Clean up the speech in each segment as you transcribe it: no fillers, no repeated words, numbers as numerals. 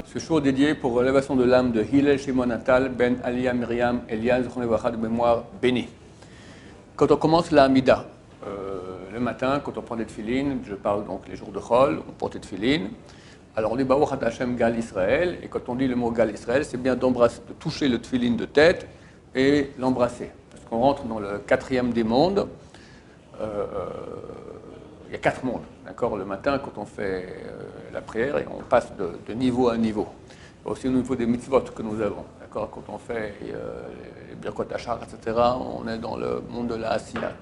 Ce show dédié pour l'élévation de l'âme de Hillel Shimon Natal Ben Aliyah Miriam Elias Zichron Livracha de mémoire bénie. Quand on commence la Hamida, le matin, quand on prend des tefilines, je parle donc les jours de Chol, on porte des tefilines. Alors on dit Baruch Ata Hashem Gal Israël, et quand on dit le mot Gal Israël, c'est bien d'embrasser, de toucher le tefiline de tête et l'embrasser. Parce qu'on rentre dans le quatrième des mondes. Il y a 4 mondes, d'accord. Le matin, quand on fait la prière, et on passe de niveau à niveau. Aussi au niveau des mitzvot que nous avons, d'accord. Quand on fait les birkot hachar, etc., on est dans le monde de la Asiya.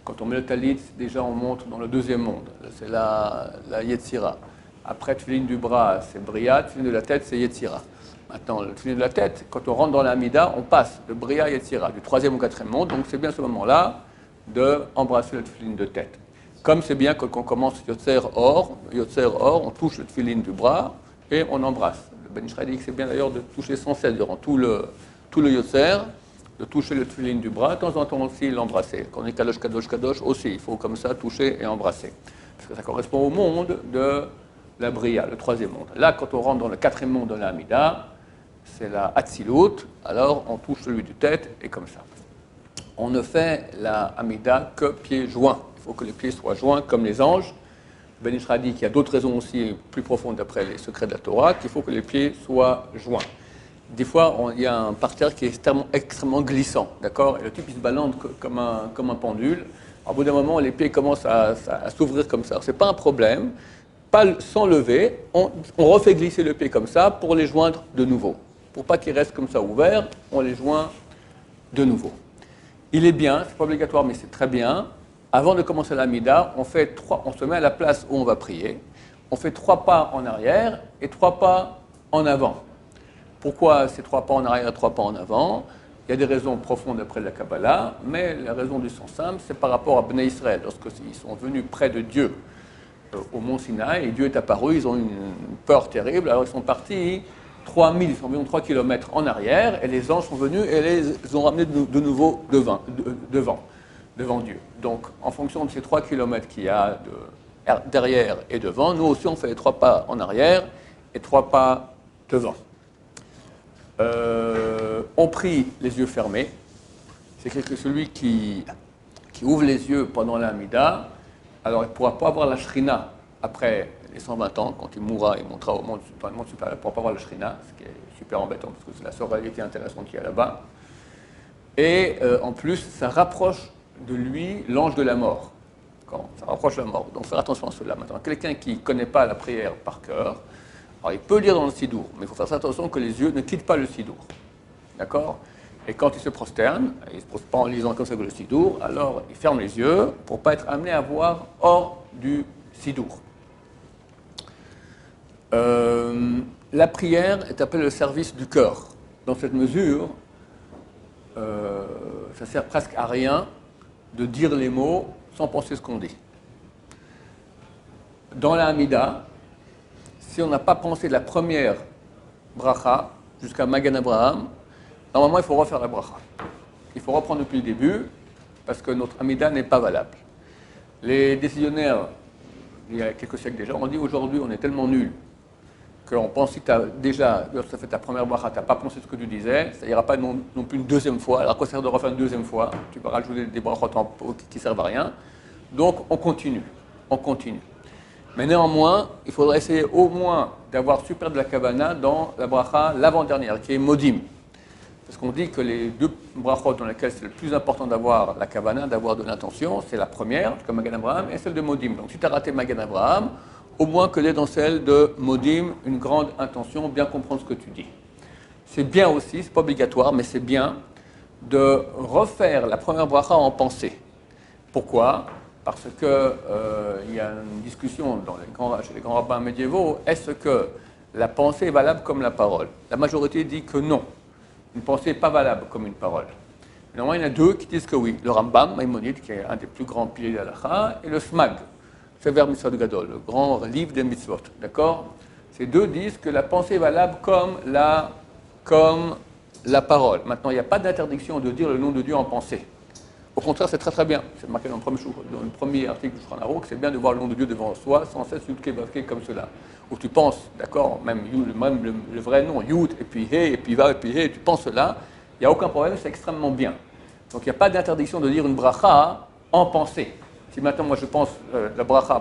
Quand on met le talit, déjà on monte dans le deuxième monde, c'est la Yetzira. Après, le tefilin du bras, c'est Bria, le tefilin de la tête, c'est Yetzira. Maintenant, le tefilin de la tête, quand on rentre dans la Hamida, on passe de Bria à Yetzira, du troisième au quatrième monde, donc c'est bien ce moment-là d'embrasser le tefilin de tête. Comme c'est bien quand on commence Yotzer Or, on touche le tefilin du bras et on embrasse. Le Ben Ishraï dit que c'est bien d'ailleurs de toucher sans cesse durant tout le Yotzer, de toucher le tefilin du bras, de temps en temps aussi l'embrasser. Quand on est Kadosh, Kadosh, Kadosh aussi, il faut comme ça toucher et embrasser. Parce que ça correspond au monde de la Bria, le troisième monde. Là, quand on rentre dans le quatrième monde de la Hamida, c'est la Hatzilut, alors on touche celui du tête et comme ça. On ne fait la Hamida que pieds joints. Il faut que les pieds soient joints comme les anges. Ben Ishra dit qu'il y a d'autres raisons aussi plus profondes d'après les secrets de la Torah, qu'il faut que les pieds soient joints. Des fois, il y a un parterre qui est extrêmement glissant, d'accord. Et le type, il se balance comme un pendule. Alors, au bout d'un moment, les pieds commencent à s'ouvrir comme ça. Ce n'est pas un problème. Pas sans lever, on refait glisser le pied comme ça pour les joindre de nouveau. Pour pas qu'ils restent comme ça ouverts, on les joint de nouveau. Il est bien, c'est pas obligatoire, mais c'est très bien. Avant de commencer la Hamida, on se met à la place où on va prier. On fait 3 pas en arrière et 3 pas en avant. Pourquoi ces 3 pas en arrière et 3 pas en avant? Il y a des raisons profondes après la Kabbalah, mais la raison du sens simple, c'est par rapport à Bnei Israël. Lorsqu'ils sont venus près de Dieu au mont Sinaï, et Dieu est apparu, ils ont eu une peur terrible, alors ils sont partis 3000, ils sont environ 3 km en arrière, et les anges sont venus et les ont ramenés de nouveau devant Dieu. Donc, en fonction de ces 3 km qu'il y a derrière et devant, nous aussi on fait les 3 pas en arrière et 3 pas devant. On prie les yeux fermés. C'est que celui qui ouvre les yeux pendant la Hamida, alors il ne pourra pas avoir la Shrina après les 120 ans, quand il mourra, il montera au monde supérieur, il ne pourra pas avoir la Shrina, ce qui est super embêtant, parce que c'est la seule réalité intéressante qu'il y a là-bas. Et en plus, ça rapproche de lui l'ange de la mort. Ça rapproche la mort. Donc faire attention à cela. Maintenant, quelqu'un qui ne connaît pas la prière par cœur, alors il peut lire dans le Sidour, mais il faut faire attention que les yeux ne quittent pas le Sidour. D'accord? Et quand il se prosterne, il ne se prosterne pas en lisant comme ça que le Sidour, alors il ferme les yeux pour ne pas être amené à voir hors du Sidour. La prière est appelée le service du cœur. Dans cette mesure, ça sert presque à rien de dire les mots sans penser ce qu'on dit. Dans la Hamida, si on n'a pas pensé la première bracha jusqu'à Magan Abraham, normalement il faut refaire la bracha. Il faut reprendre depuis le début parce que notre Hamida n'est pas valable. Les décisionnaires, il y a quelques siècles déjà, on dit aujourd'hui on est tellement nuls qu'on pense que si tu as déjà, lorsque tu as fait ta première bracha, tu n'as pas pensé ce que tu disais, ça n'ira pas non plus une deuxième fois. Alors, à quoi ça sert de refaire une deuxième fois? Tu vas rajouter des brachot qui ne servent à rien. Donc, on continue. Mais néanmoins, il faudrait essayer au moins d'avoir super de la kavana dans la bracha l'avant-dernière, qui est modim. Parce qu'on dit que les 2 brachot dans lesquelles c'est le plus important d'avoir la kavana, d'avoir de l'intention, c'est la première, comme Magan Abraham, et celle de modim. Donc, si tu as raté Magan Abraham, au moins que l'est dans celle de Modim, une grande intention, bien comprendre ce que tu dis. C'est bien aussi, c'est pas obligatoire, mais c'est bien de refaire la première bracha en pensée. Pourquoi? Parce que il y a une discussion chez les grands rabbins médiévaux, est-ce que la pensée est valable comme la parole? La majorité dit que non. Une pensée n'est pas valable comme une parole. Normalement, il y en a 2 qui disent que oui. Le Rambam, Maïmonide, qui est un des plus grands piliers de l'halakha, et le Smag, Sefer Mitzvot Gadol, le grand livre des mitzvot, d'accord? Ces 2 disent que la pensée est valable comme la parole. Maintenant, il n'y a pas d'interdiction de dire le nom de Dieu en pensée. Au contraire, c'est très très bien. C'est marqué dans le premier article du Shulchan Aruch, c'est bien de voir le nom de Dieu devant soi, sans cesse Yud-Ke Vav-Ke comme cela. Où tu penses, d'accord, même le vrai nom, Yud, et puis He, et puis Vav, et puis He, tu penses cela, il n'y a aucun problème, c'est extrêmement bien. Donc il n'y a pas d'interdiction de dire une bracha en pensée. Si maintenant moi je pense la bracha,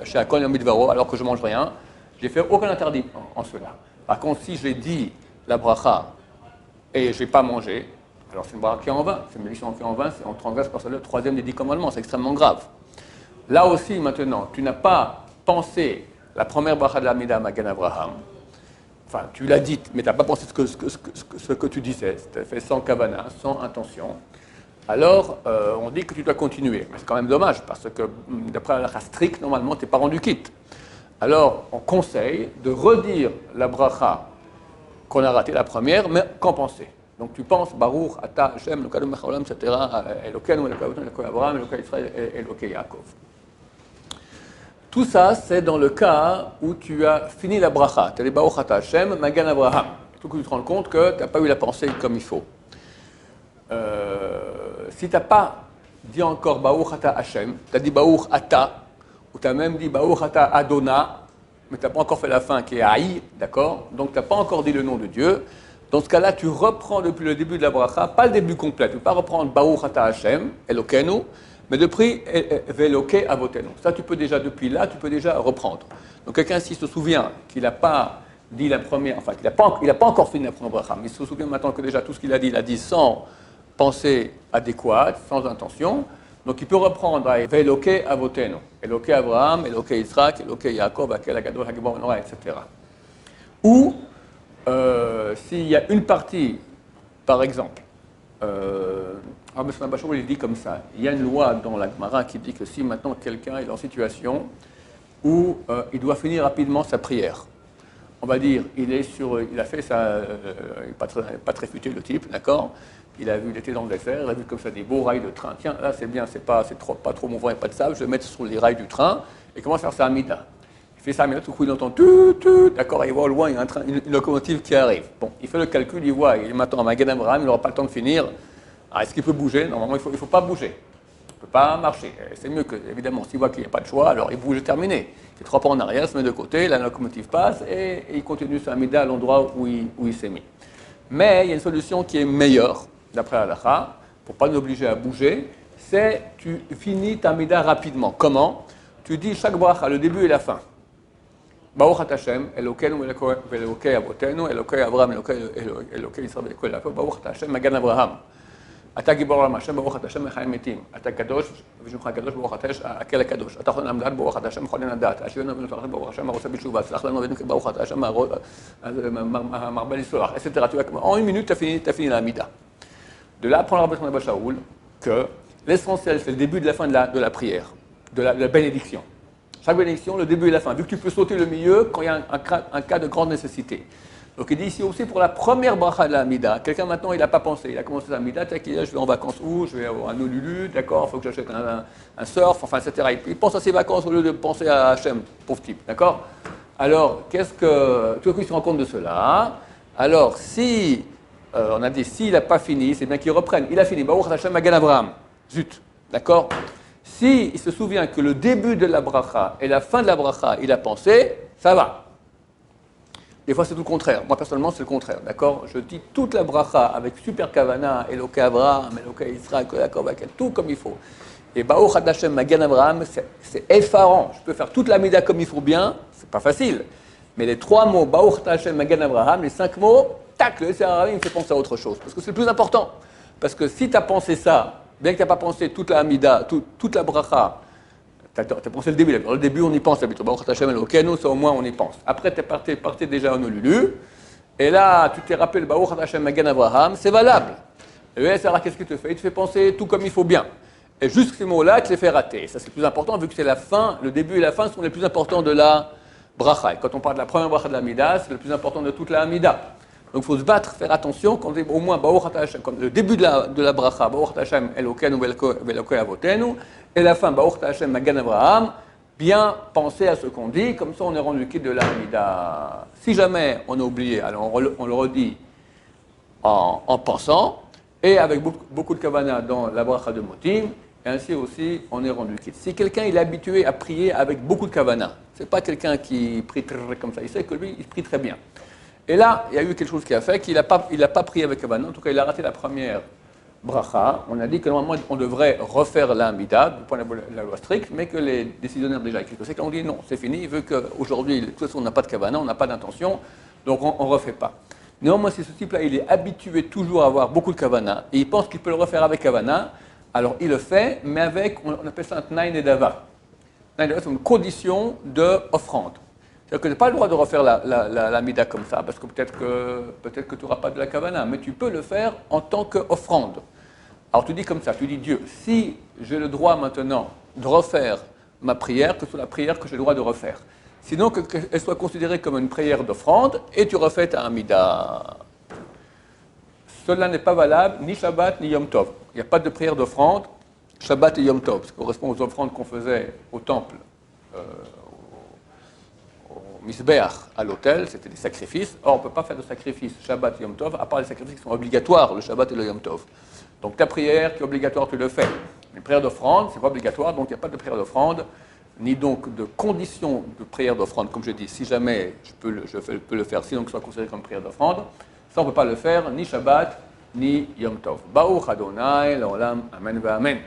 chez Akon Yom Midvaro, alors que je ne mange rien, je n'ai fait aucun interdit en cela. Par contre, si j'ai dit la bracha et je n'ai pas mangé, alors c'est une bracha qui est en vain, c'est une bénédiction qui est en vain, on transgresse par cela le troisième des 10 commandements, c'est extrêmement grave. Là aussi, maintenant, tu n'as pas pensé la première bracha de l'Amida Magen Avraham, enfin, tu l'as dite, mais tu n'as pas pensé ce que tu disais, tu as fait sans kavana, sans intention, alors on dit que tu dois continuer. Mais c'est quand même dommage, parce que d'après la strict, normalement, tu n'es pas rendu quitte. Alors, on conseille de redire la bracha qu'on a raté la première, mais qu'en penser. Donc tu penses, Baruch, Ata, Hashem, Elokeinu melech haolam, etc., Elokeinu, Elokeinu Abraham, Elokeinu Israël, Elokeinu Yaakov. Tout ça, c'est dans le cas où tu as fini la bracha. Tu as dit Baruch, Ata, Hashem, Magan Abraham. Tout que tu te rends compte que tu n'as pas eu la pensée comme il faut. Si tu n'as pas dit encore Baruch, Ata, Hashem, tu as dit Baruch, Ata, ou tu as même dit Baruch, Ata, Adona, mais tu n'as pas encore fait la fin qui est Aï, d'accord? Donc tu n'as pas encore dit le nom de Dieu. Dans ce cas-là, tu reprends depuis le début de la bracha, pas le début complet. Tu ne peux pas reprendre Baruch Ata Hashem, Elokeinu, mais depuis Veloke Avotenu. Ça, tu peux déjà, depuis là, tu peux déjà reprendre. Donc quelqu'un, s'il se souvient qu'il n'a pas dit la première, enfin qu'il n'a pas encore fini la première bracha, mais il se souvient maintenant que déjà tout ce qu'il a dit sans pensée adéquate, sans intention. Donc il peut reprendre Veloke Avotenu, Eloke Abraham, Eloke Yitzhak, Eloke Yaakov, Akel Agadol, Hagibor, Noah, etc. Ou s'il y a une partie, par exemple, Rabbi Shimon Bachor, il dit comme ça, il y a une loi dans la Gemara qui dit que si maintenant quelqu'un est en situation où il doit finir rapidement sa prière, on va dire, il a fait ça, pas très futé le type, d'accord? Il était dans le désert, il a vu comme ça des beaux rails de train. Tiens, là c'est bien, pas trop mouvant et pas de sable, je vais mettre sur les rails du train et commence à faire sa amida. Il fait ça, mais là, tout coup, il entend tout, d'accord, il voit au loin, il y a une locomotive qui arrive. Bon, il fait le calcul, il voit, il m'attend à Magen Avraham, il n'aura pas le temps de finir. Ah, est-ce qu'il peut bouger? Normalement, il ne faut pas bouger. Il ne peut pas marcher. C'est mieux que, évidemment, s'il voit qu'il n'y a pas de choix, alors il bouge et terminé. Il fait 3 pas en arrière, se met de côté, la locomotive passe et il continue sa amida à l'endroit où il s'est mis. Mais il y a une solution qui est meilleure, d'après la halakha, pour ne pas nous obliger à bouger, c'est tu finis ta amida rapidement. Comment? Tu dis chaque bracha, le début et la fin. Baruch Ata Hashem, Elokeinu Velokei Avotenu, Elokei Avraham, Elokei Israël, Elokei Yaakov, Baruch Ata Hashem, Magan Avraham. אתה גיבור העולם, השם ברוך אתה, השם מחיים מתים. אתה קדוש, ושמך הקדוש ברוך אתה, הקהל הקדוש. אתה יכול לדעת ברוך אתה, השם יכול לדעת. השם אבינו תלכת ברוך השם, הרוצה בתשובה. סלח לנו אבינו ברוך אתה, השם מרבה לסלוח, etc. En une minute, tu as fini la mida. De là, prendre Rabbi Shimon Shaoul que l'essentiel, c'est le début de la fin de la prière, de la bénédiction. Chaque bénédiction, le début et la fin. Vu que tu peux sauter le milieu quand il y a un cas de grande nécessité. Donc il dit ici aussi pour la première bracha de la Amida, quelqu'un maintenant il n'a pas pensé, il a commencé la Amida, je vais en vacances où, je vais avoir un Olulu, d'accord, il faut que j'achète un surf, enfin etc. Il pense à ses vacances au lieu de penser à Hachem, pauvre type, d'accord? Alors, tout à coup il se rend compte de cela. Alors si, on a dit, s'il n'a pas fini, c'est bien qu'il reprenne. Il a fini, Baruch Hashem Magen Avraham, zut, d'accord? Si il se souvient que le début de la bracha et la fin de la bracha, il a pensé, ça va. Des fois, c'est tout le contraire. Moi, personnellement, c'est le contraire, d'accord? Je dis toute la bracha avec super kavana, Elokei Avraham, Elokei Israël, Yaakov, tout comme il faut. Et Baruch Hashem Magen Avraham, c'est effarant. Je peux faire toute la mida comme il faut bien, c'est pas facile. Mais les 3 mots, Baruch Hashem Magen Avraham, les 5 mots, tac, le Serarim me fait penser à autre chose. Parce que c'est le plus important. Parce que si tu as pensé ça, bien que tu n'as pas pensé toute la amida, toute la bracha, tu as pensé le début. Le début, on y pense d'habitude. Baruch Hashem Elokeinu, ça au moins on y pense. Après, tu es parti déjà en Olulu. Et là, tu t'es rappelé le Baruch Hashem Magen Avraham, c'est valable. Et le SRA, qu'est-ce qu'il te fait? Il te fait penser tout comme il faut bien. Et juste ces mots-là, tu les fais rater. Ça, c'est le plus important, vu que c'est la fin, le début et la fin sont les plus importants de la bracha. Et quand on parle de la première bracha de la Amida, c'est le plus important de toute la Amida. Donc il faut se battre, faire attention, quand au moins Baruch Hashem, comme le début de la bracha, Baruch Hashem Elokeinu Velokei Avotenu, et la fin, Baruch Hashem Magen Avraham, bien penser à ce qu'on dit, comme ça on est rendu quitte de la Amida. Si jamais on a oublié, alors on le redit en pensant, et avec beaucoup de kavana dans la bracha de Motim, et ainsi aussi on est rendu quitte. Si quelqu'un il est habitué à prier avec beaucoup de kavana, c'est pas quelqu'un qui prie comme ça, il sait que lui il prie très bien. Et là, il y a eu quelque chose qui a fait qu'il n'a pas prié avec kavana, en tout cas il a raté la première bracha. On a dit que normalement on devrait refaire l'amida du point de vue de la loi stricte, mais que les décisionnaires déjà écrits, c'est qu'on dit non, c'est fini, vu qu'aujourd'hui de toute façon on n'a pas de kavana, on n'a pas d'intention, donc on ne refait pas. Néanmoins, si ce type-là, il est habitué toujours à avoir beaucoup de kavana, et il pense qu'il peut le refaire avec kavana, alors il le fait, mais avec, on appelle ça un tnaï nedava. Tnaï nedava, c'est une condition d'offrande. C'est-à-dire que tu n'as pas le droit de refaire la mida comme ça, parce que peut-être que tu n'auras pas de la kavana, mais tu peux le faire en tant qu'offrande. Alors tu dis comme ça, tu dis Dieu, si j'ai le droit maintenant de refaire ma prière, que ce soit la prière que j'ai le droit de refaire. Sinon, qu'elle soit considérée comme une prière d'offrande, et tu refais ta amida. Cela n'est pas valable ni Shabbat ni Yom Tov. Il n'y a pas de prière d'offrande, Shabbat et Yom Tov, ce qui correspond aux offrandes qu'on faisait au temple, au Misbeach, à l'autel, c'était des sacrifices. Or, on ne peut pas faire de sacrifices Shabbat et Yom Tov, à part les sacrifices qui sont obligatoires, le Shabbat et le Yom Tov. Donc ta prière qui est obligatoire, tu le fais. Une prière d'offrande, ce n'est pas obligatoire, donc il n'y a pas de prière d'offrande, ni donc de condition de prière d'offrande. Comme je dis, si jamais je peux le faire, sinon que ce soit considéré comme prière d'offrande, ça on ne peut pas le faire, ni Shabbat, ni Yom Tov. Baruch Adonai, l'olam, amen, amen.